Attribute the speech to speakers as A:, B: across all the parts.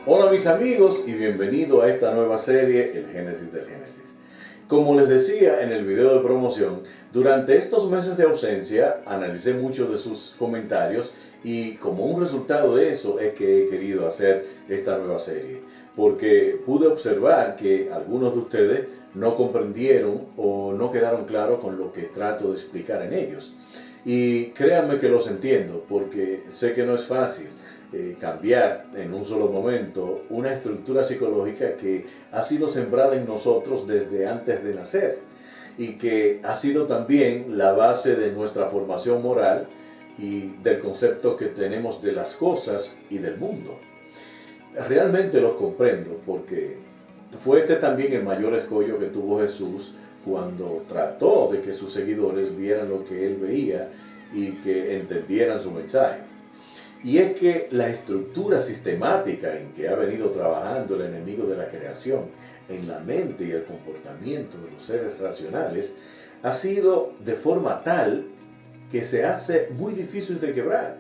A: Hola mis amigos y bienvenido a esta nueva serie, El Génesis del Génesis. Como les decía en el video de promoción, durante estos meses de ausencia analicé muchos de sus comentarios y como un resultado de eso es que he querido hacer esta nueva serie. Porque pude observar que algunos de ustedes no comprendieron o no quedaron claros con lo que trato de explicar en ellos. Y créanme que los entiendo porque sé que no es fácil cambiar en un solo momento una estructura psicológica que ha sido sembrada en nosotros desde antes de nacer y que ha sido también la base de nuestra formación moral y del concepto que tenemos de las cosas y del mundo. Realmente los comprendo porque fue este también el mayor escollo que tuvo Jesús cuando trató de que sus seguidores vieran lo que él veía y que entendieran su mensaje. Y es que la estructura sistemática en que ha venido trabajando el enemigo de la creación en la mente y el comportamiento de los seres racionales ha sido de forma tal que se hace muy difícil de quebrar,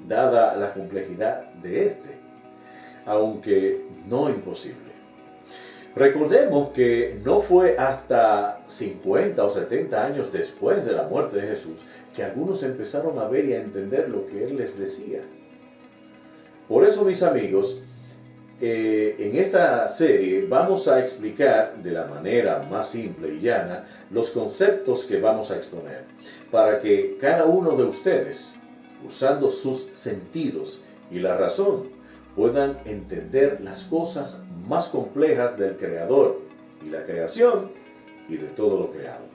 A: dada la complejidad de este, aunque no imposible. Recordemos que no fue hasta 50 o 70 años después de la muerte de Jesús que algunos empezaron a ver y a entender lo que Él les decía. Por eso, mis amigos, en esta serie vamos a explicar de la manera más simple y llana los conceptos que vamos a exponer, para que cada uno de ustedes, usando sus sentidos y la razón, puedan entender las cosas más complejas del Creador y la creación y de todo lo creado.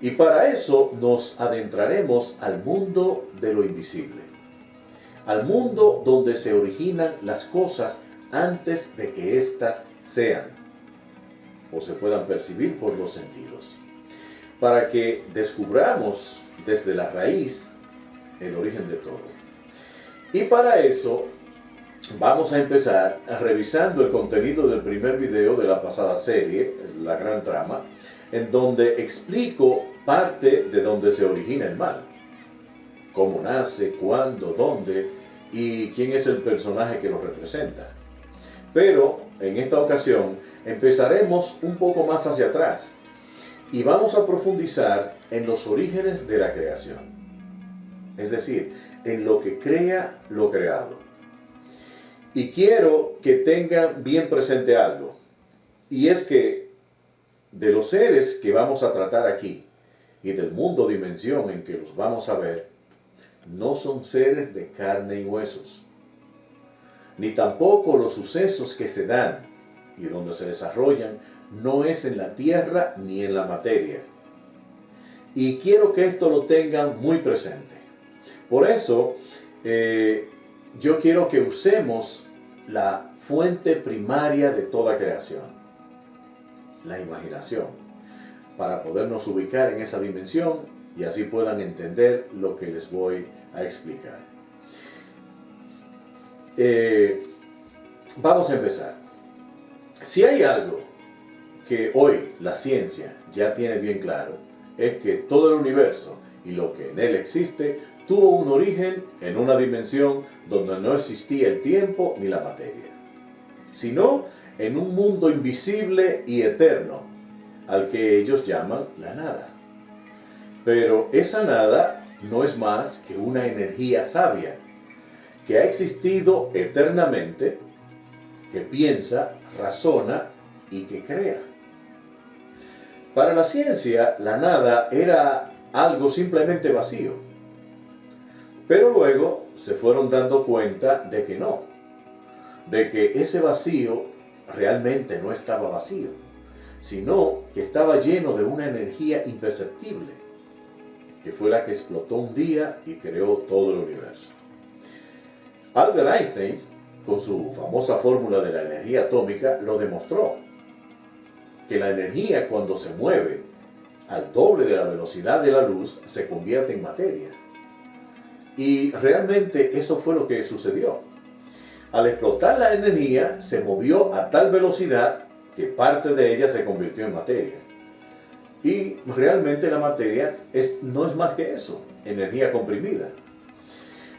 A: Y para eso nos adentraremos al mundo de lo invisible, al mundo donde se originan las cosas antes de que éstas sean o se puedan percibir por los sentidos, para que descubramos desde la raíz el origen de todo. Y para eso vamos a empezar revisando el contenido del primer video de la pasada serie, La Gran Trama, en donde explico parte de donde se origina el mal, cómo nace, cuándo, dónde y quién es el personaje que lo representa. Pero en esta ocasión empezaremos un poco más hacia atrás y vamos a profundizar en los orígenes de la creación, es decir, en lo que crea lo creado. Y quiero que tengan bien presente algo, y es que de los seres que vamos a tratar aquí y del mundo dimensión en que los vamos a ver, no son seres de carne y huesos, ni tampoco los sucesos que se dan y donde se desarrollan no es en la tierra ni en la materia. Y quiero que esto lo tengan muy presente. Por eso, yo quiero que usemos la fuente primaria de toda creación, la imaginación, para podernos ubicar en esa dimensión y así puedan entender lo que les voy a explicar. Vamos a empezar. Si hay algo que hoy la ciencia ya tiene bien claro, es que todo el universo y lo que en él existe tuvo un origen en una dimensión donde no existía el tiempo ni la materia, sino en un mundo invisible y eterno, al que ellos llaman la nada. Pero esa nada no es más que una energía sabia, que ha existido eternamente, que piensa, razona y que crea. Para la ciencia, la nada era algo simplemente vacío. Pero luego se fueron dando cuenta de que no, de que ese vacío realmente no estaba vacío, sino que estaba lleno de una energía imperceptible, que fue la que explotó un día y creó todo el universo. Albert Einstein, con su famosa fórmula de la energía atómica, lo demostró, que la energía cuando se mueve al doble de la velocidad de la luz se convierte en materia. Y realmente eso fue lo que sucedió. Al explotar la energía, se movió a tal velocidad que parte de ella se convirtió en materia. Y realmente la materia no es más que eso, energía comprimida.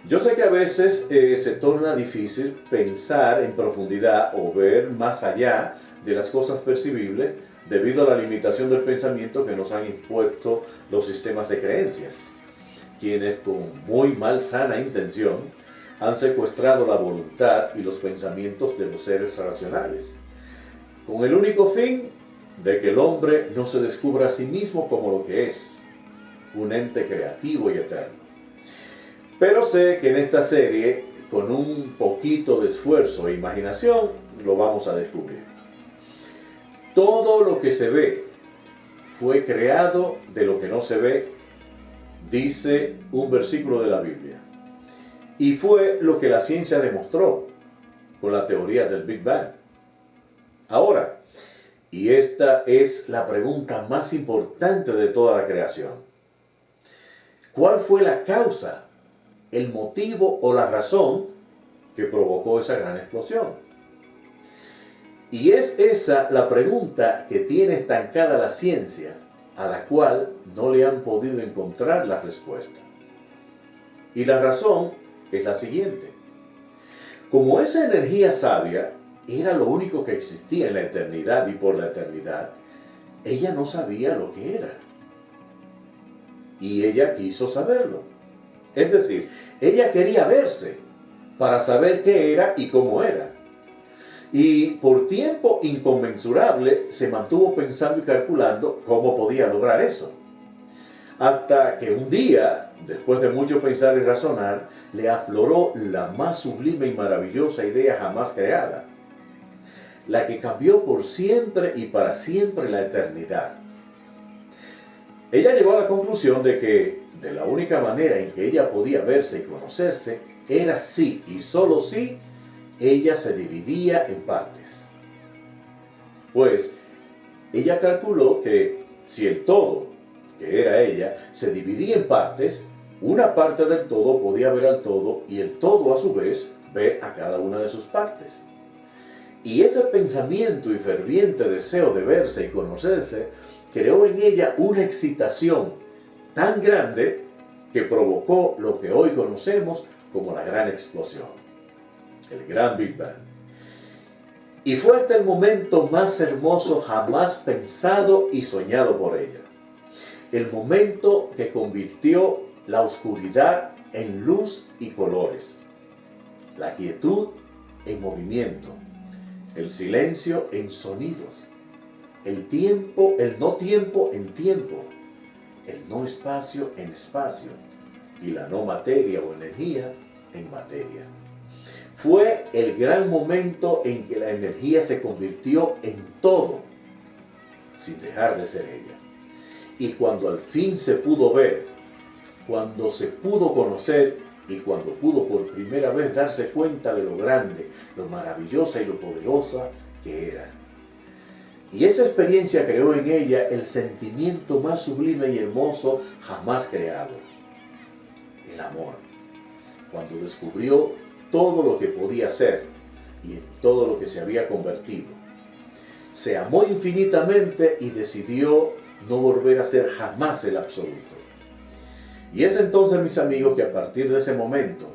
A: Yo sé que a veces se torna difícil pensar en profundidad o ver más allá de las cosas percibibles debido a la limitación del pensamiento que nos han impuesto los sistemas de creencias, quienes con muy malsana intención han secuestrado la voluntad y los pensamientos de los seres racionales, con el único fin de que el hombre no se descubra a sí mismo como lo que es, un ente creativo y eterno. Pero sé que en esta serie, con un poquito de esfuerzo e imaginación, lo vamos a descubrir. Todo lo que se ve fue creado de lo que no se ve, dice un versículo de la Biblia. Y fue lo que la ciencia demostró con la teoría del Big Bang. Ahora, y esta es la pregunta más importante de toda la creación: ¿cuál fue la causa, el motivo o la razón que provocó esa gran explosión? Y es esa la pregunta que tiene estancada la ciencia, a la cual no le han podido encontrar la respuesta. Y la razón es la siguiente: como esa energía sabia era lo único que existía en la eternidad y por la eternidad, ella no sabía lo que era. Y ella quiso saberlo. Es decir, ella quería verse para saber qué era y cómo era. Y por tiempo inconmensurable se mantuvo pensando y calculando cómo podía lograr eso. Hasta que un día, después de mucho pensar y razonar, le afloró la más sublime y maravillosa idea jamás creada, la que cambió por siempre y para siempre la eternidad. Ella llegó a la conclusión de que de la única manera en que ella podía verse y conocerse era si y solo si ella se dividía en partes. Pues ella calculó que si el todo, que era ella, se dividía en partes, una parte del todo podía ver al todo y el todo a su vez ver a cada una de sus partes. Y ese pensamiento y ferviente deseo de verse y conocerse creó en ella una excitación tan grande que provocó lo que hoy conocemos como la gran explosión, el gran Big Bang. Y fue hasta el momento más hermoso jamás pensado y soñado por ella. El momento que convirtió la oscuridad en luz y colores, la quietud en movimiento, el silencio en sonidos, el no tiempo en tiempo, el no espacio en espacio y la no materia o energía en materia. Fue el gran momento en que la energía se convirtió en todo, sin dejar de ser ella. Y cuando al fin se pudo ver, cuando se pudo conocer y cuando pudo por primera vez darse cuenta de lo grande, lo maravillosa y lo poderosa que era. Y esa experiencia creó en ella el sentimiento más sublime y hermoso jamás creado: el amor. Cuando descubrió todo lo que podía ser y en todo lo que se había convertido, se amó infinitamente y decidió no volver a ser jamás el absoluto. Y es entonces, mis amigos, que a partir de ese momento,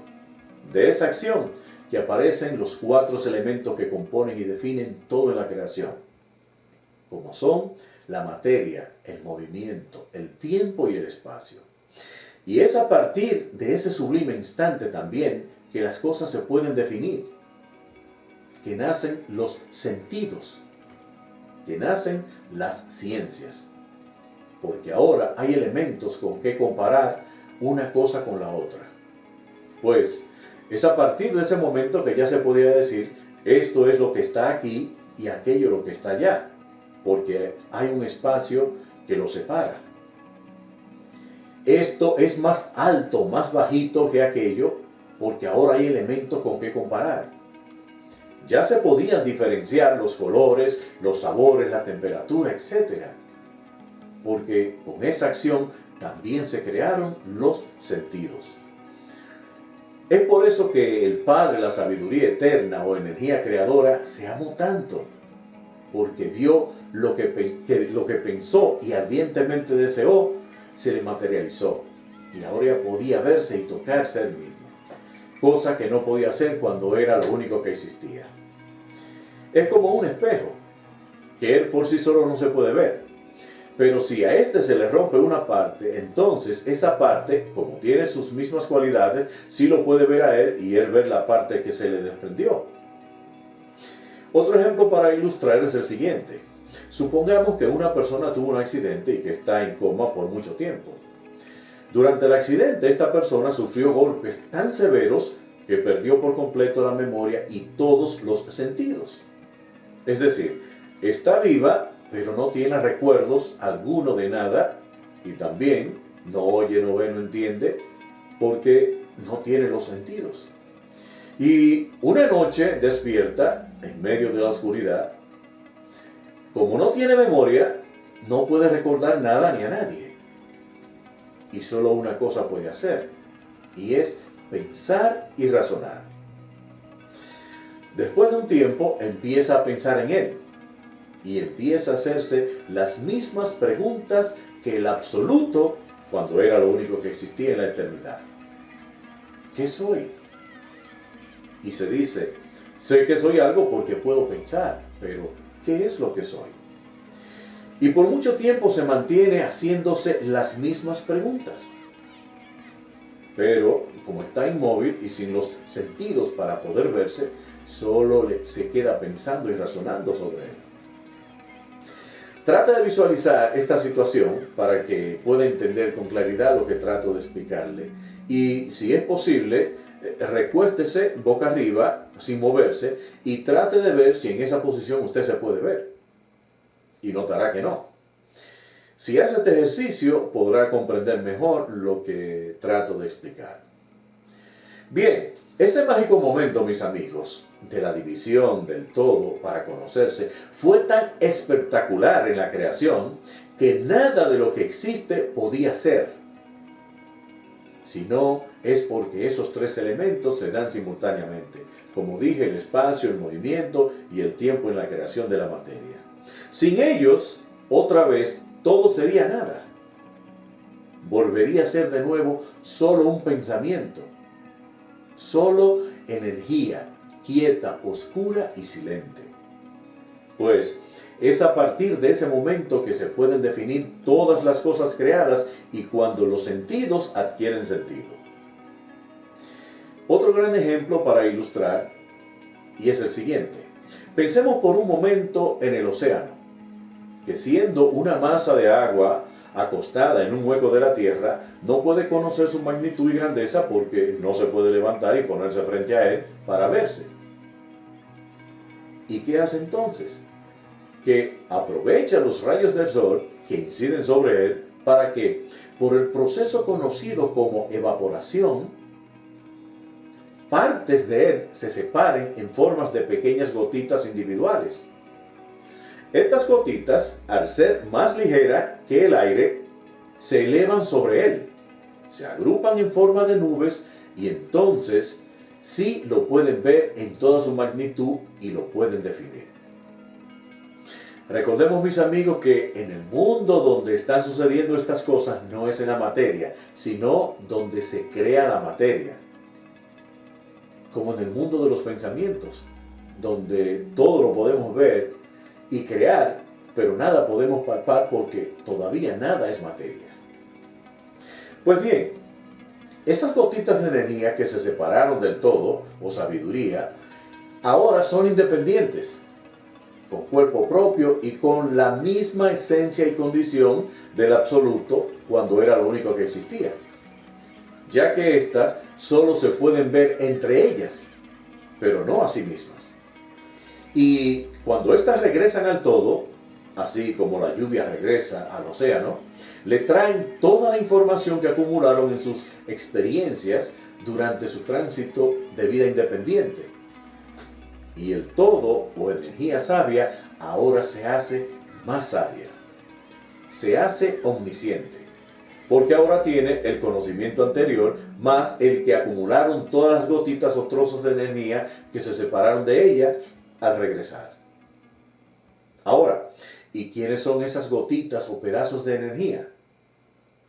A: de esa acción, que aparecen los 4 elementos que componen y definen toda la creación, como son la materia, el movimiento, el tiempo y el espacio. Y es a partir de ese sublime instante también que las cosas se pueden definir, que nacen los sentidos, que nacen las ciencias. Porque ahora hay elementos con que comparar una cosa con la otra. Pues es a partir de ese momento que ya se podía decir: esto es lo que está aquí y aquello lo que está allá, porque hay un espacio que lo separa. Esto es más alto, más bajito que aquello, porque ahora hay elementos con que comparar. Ya se podían diferenciar los colores, los sabores, la temperatura, etc. Porque con esa acción también se crearon los sentidos. Es por eso que el Padre, la sabiduría eterna o energía creadora, se amó tanto, porque vio lo que pensó y ardientemente deseó, se le materializó, y ahora podía verse y tocarse él mismo. cosa que no podía hacer cuando era lo único que existía. Es como un espejo, que él por sí solo no se puede ver. Pero si a este se le rompe una parte, entonces esa parte, como tiene sus mismas cualidades, sí lo puede ver a él y él ver la parte que se le desprendió. Otro ejemplo para ilustrar es el siguiente. Supongamos que una persona tuvo un accidente y que está en coma por mucho tiempo. Durante el accidente, esta persona sufrió golpes tan severos que perdió por completo la memoria y todos los sentidos. Es decir, está viva, pero no tiene recuerdos alguno de nada y también no oye, no ve, no entiende porque no tiene los sentidos. Y una noche despierta en medio de la oscuridad. Como no tiene memoria, no puede recordar nada ni a nadie. Y solo una cosa puede hacer, y es pensar y razonar. Después de un tiempo empieza a pensar en él y empieza a hacerse las mismas preguntas que el absoluto cuando era lo único que existía en la eternidad. ¿Qué soy? Y se dice, sé que soy algo porque puedo pensar, pero ¿qué es lo que soy? Y por mucho tiempo se mantiene haciéndose las mismas preguntas. Pero como está inmóvil y sin los sentidos para poder verse, solo se queda pensando y razonando sobre él. Trata de visualizar esta situación para que pueda entender con claridad lo que trato de explicarle. Y si es posible, recuéstese boca arriba, sin moverse, y trate de ver si en esa posición usted se puede ver. Y notará que no. Si hace este ejercicio, podrá comprender mejor lo que trato de explicar. Bien, ese mágico momento, mis amigos, de la división del todo para conocerse, fue tan espectacular en la creación que nada de lo que existe podía ser. Si no, es porque esos tres elementos se dan simultáneamente. Como dije, el espacio, el movimiento y el tiempo en la creación de la materia. Sin ellos, otra vez, todo sería nada. Volvería a ser de nuevo solo un pensamiento. Solo energía, quieta, oscura y silente. Pues es a partir de ese momento que se pueden definir todas las cosas creadas y cuando los sentidos adquieren sentido. Otro gran ejemplo para ilustrar, y es el siguiente. Pensemos por un momento en el océano, que siendo una masa de agua acostada en un hueco de la tierra, no puede conocer su magnitud y grandeza porque no se puede levantar y ponerse frente a él para verse. ¿Y qué hace entonces? Que aprovecha los rayos del sol que inciden sobre él para que, por el proceso conocido como evaporación, partes de él se separen en formas de pequeñas gotitas individuales. Estas gotitas, al ser más ligeras que el aire, se elevan sobre él, se agrupan en forma de nubes y entonces sí lo pueden ver en toda su magnitud y lo pueden definir. Recordemos, mis amigos, que en el mundo donde están sucediendo estas cosas no es en la materia, sino donde se crea la materia. Como en el mundo de los pensamientos, donde todo lo podemos ver y crear, pero nada podemos palpar porque todavía nada es materia. Pues bien, esas gotitas de energía que se separaron del todo, o sabiduría, ahora son independientes, con cuerpo propio y con la misma esencia y condición del absoluto cuando era lo único que existía, ya que éstas solo se pueden ver entre ellas, pero no a sí mismas. Y cuando éstas regresan al todo, así como la lluvia regresa al océano, le traen toda la información que acumularon en sus experiencias durante su tránsito de vida independiente. Y el todo, o energía sabia, ahora se hace más sabia. Se hace omnisciente, porque ahora tiene el conocimiento anterior más el que acumularon todas las gotitas o trozos de energía que se separaron de ella al regresar. Ahora, ¿y quiénes son esas gotitas o pedazos de energía?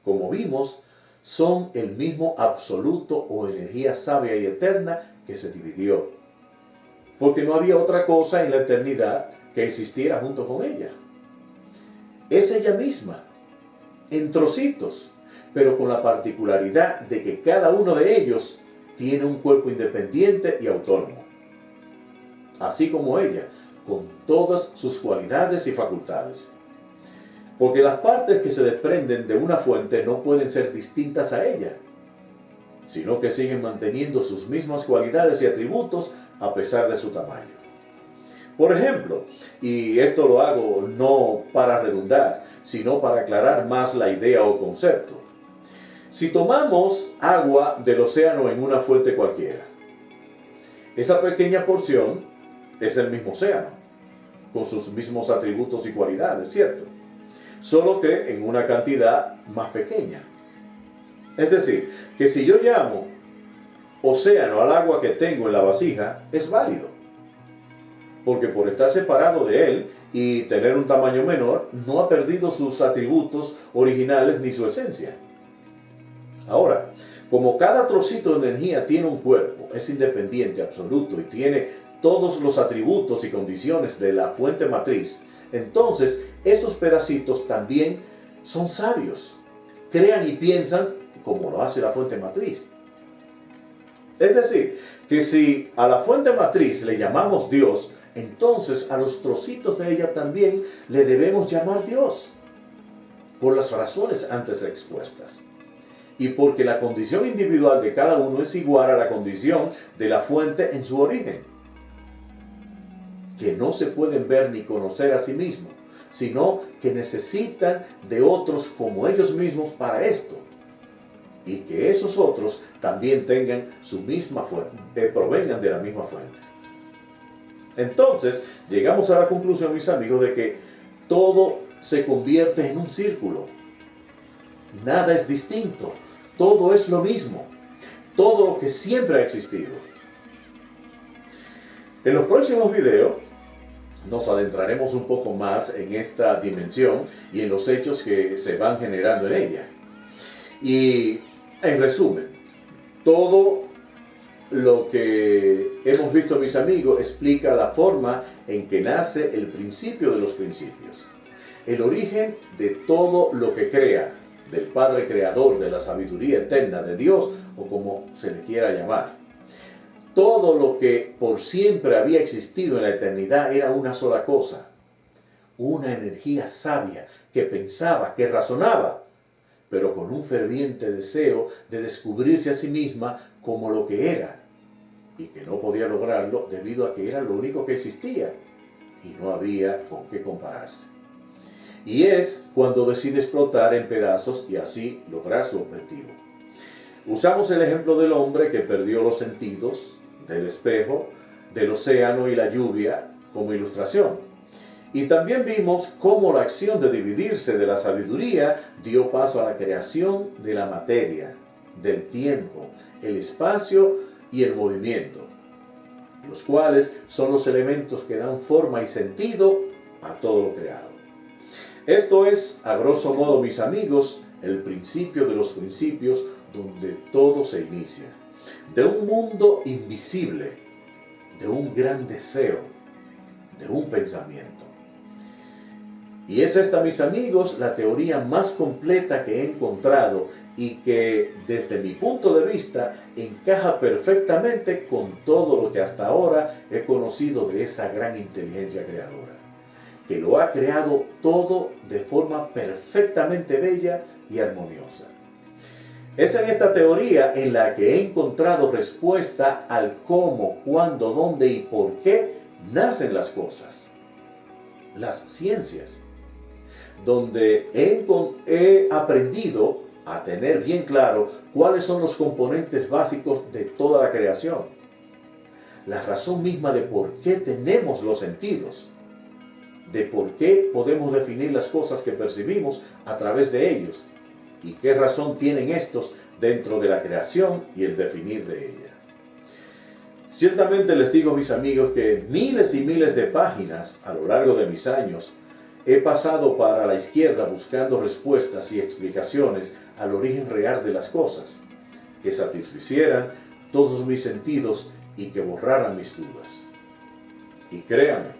A: Como vimos, son el mismo absoluto o energía sabia y eterna que se dividió. Porque no había otra cosa en la eternidad que existiera junto con ella. Es ella misma, en trocitos, pero con la particularidad de que cada uno de ellos tiene un cuerpo independiente y autónomo, así como ella, con todas sus cualidades y facultades. Porque las partes que se desprenden de una fuente no pueden ser distintas a ella, sino que siguen manteniendo sus mismas cualidades y atributos a pesar de su tamaño. Por ejemplo, y esto lo hago no para redundar, sino para aclarar más la idea o concepto. Si tomamos agua del océano en una fuente cualquiera, esa pequeña porción es el mismo océano, con sus mismos atributos y cualidades, ¿cierto? Solo que en una cantidad más pequeña. Es decir, que si yo llamo océano al agua que tengo en la vasija, es válido. Porque por estar separado de él y tener un tamaño menor, no ha perdido sus atributos originales ni su esencia. Ahora, como cada trocito de energía tiene un cuerpo, es independiente, absoluto y tiene todos los atributos y condiciones de la fuente matriz, entonces esos pedacitos también son sabios. Crean y piensan como lo hace la fuente matriz. Es decir, que si a la fuente matriz le llamamos Dios, entonces a los trocitos de ella también le debemos llamar Dios, por las razones antes expuestas. Y porque la condición individual de cada uno es igual a la condición de la fuente en su origen, que no se pueden ver ni conocer a sí mismos, sino que necesitan de otros como ellos mismos para esto, y que esos otros también tengan su misma fuente, provengan de la misma fuente. Entonces, llegamos a la conclusión, mis amigos, de que todo se convierte en un círculo. Nada es distinto. Todo es lo mismo. Todo lo que siempre ha existido. En los próximos videos nos adentraremos un poco más en esta dimensión y en los hechos que se van generando en ella. Y en resumen, todo lo que hemos visto, mis amigos, explica la forma en que nace el principio de los principios, el origen de todo lo que crea, del Padre Creador, de la sabiduría eterna de Dios, o como se le quiera llamar. Todo lo que por siempre había existido en la eternidad era una sola cosa, una energía sabia que pensaba, que razonaba, pero con un ferviente deseo de descubrirse a sí misma como lo que era, y que no podía lograrlo debido a que era lo único que existía, y no había con qué compararse. Y es cuando decide explotar en pedazos y así lograr su objetivo. Usamos el ejemplo del hombre que perdió los sentidos, del espejo, del océano y la lluvia como ilustración. Y también vimos cómo la acción de dividirse de la sabiduría dio paso a la creación de la materia, del tiempo, el espacio y el movimiento, los cuales son los elementos que dan forma y sentido a todo lo creado. Esto es, a grosso modo, mis amigos, el principio de los principios donde todo se inicia. De un mundo invisible, de un gran deseo, de un pensamiento. Y es esta, mis amigos, la teoría más completa que he encontrado y que, desde mi punto de vista, encaja perfectamente con todo lo que hasta ahora he conocido de esa gran inteligencia creadora, que lo ha creado todo de forma perfectamente bella y armoniosa. Es en esta teoría en la que he encontrado respuesta al cómo, cuándo, dónde y por qué nacen las cosas, las ciencias, donde he aprendido a tener bien claro cuáles son los componentes básicos de toda la creación, la razón misma de por qué tenemos los sentidos, de por qué podemos definir las cosas que percibimos a través de ellos, y qué razón tienen estos dentro de la creación y el definir de ella. Ciertamente les digo, mis amigos, que miles y miles de páginas a lo largo de mis años he pasado para la izquierda buscando respuestas y explicaciones al origen real de las cosas, que satisficieran todos mis sentidos y que borraran mis dudas. Y créame,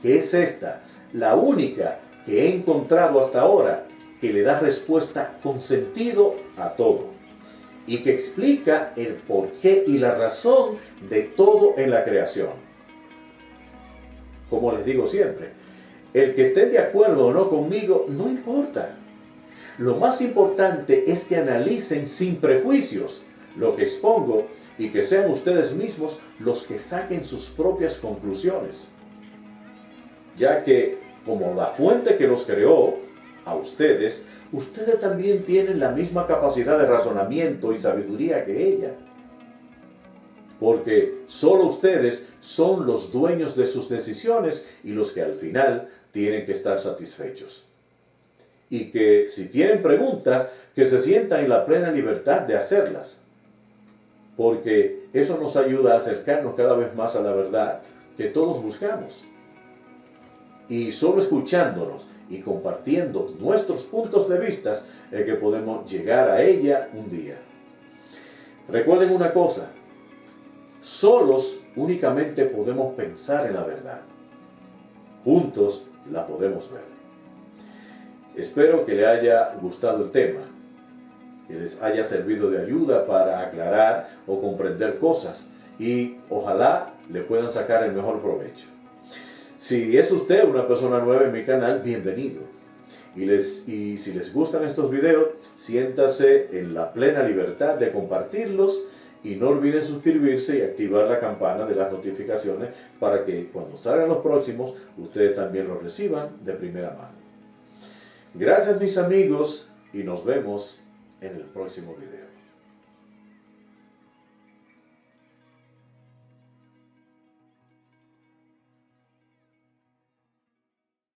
A: que es esta la única que he encontrado hasta ahora que le da respuesta con sentido a todo y que explica el porqué y la razón de todo en la creación. Como les digo siempre, el que esté de acuerdo o no conmigo no importa. Lo más importante es que analicen sin prejuicios lo que expongo y que sean ustedes mismos los que saquen sus propias conclusiones. Ya que, como la fuente que los creó, a ustedes también tienen la misma capacidad de razonamiento y sabiduría que ella. Porque solo ustedes son los dueños de sus decisiones y los que al final tienen que estar satisfechos. Y que si tienen preguntas, que se sientan en la plena libertad de hacerlas. Porque eso nos ayuda a acercarnos cada vez más a la verdad que todos buscamos. Y solo escuchándonos y compartiendo nuestros puntos de vista es que podemos llegar a ella un día. Recuerden una cosa, solos únicamente podemos pensar en la verdad. Juntos la podemos ver. Espero que les haya gustado el tema, que les haya servido de ayuda para aclarar o comprender cosas y ojalá le puedan sacar el mejor provecho. Si es usted una persona nueva en mi canal, bienvenido. Y si les gustan estos videos, siéntase en la plena libertad de compartirlos y no olviden suscribirse y activar la campana de las notificaciones para que cuando salgan los próximos, ustedes también los reciban de primera mano. Gracias mis amigos y nos vemos en el próximo video.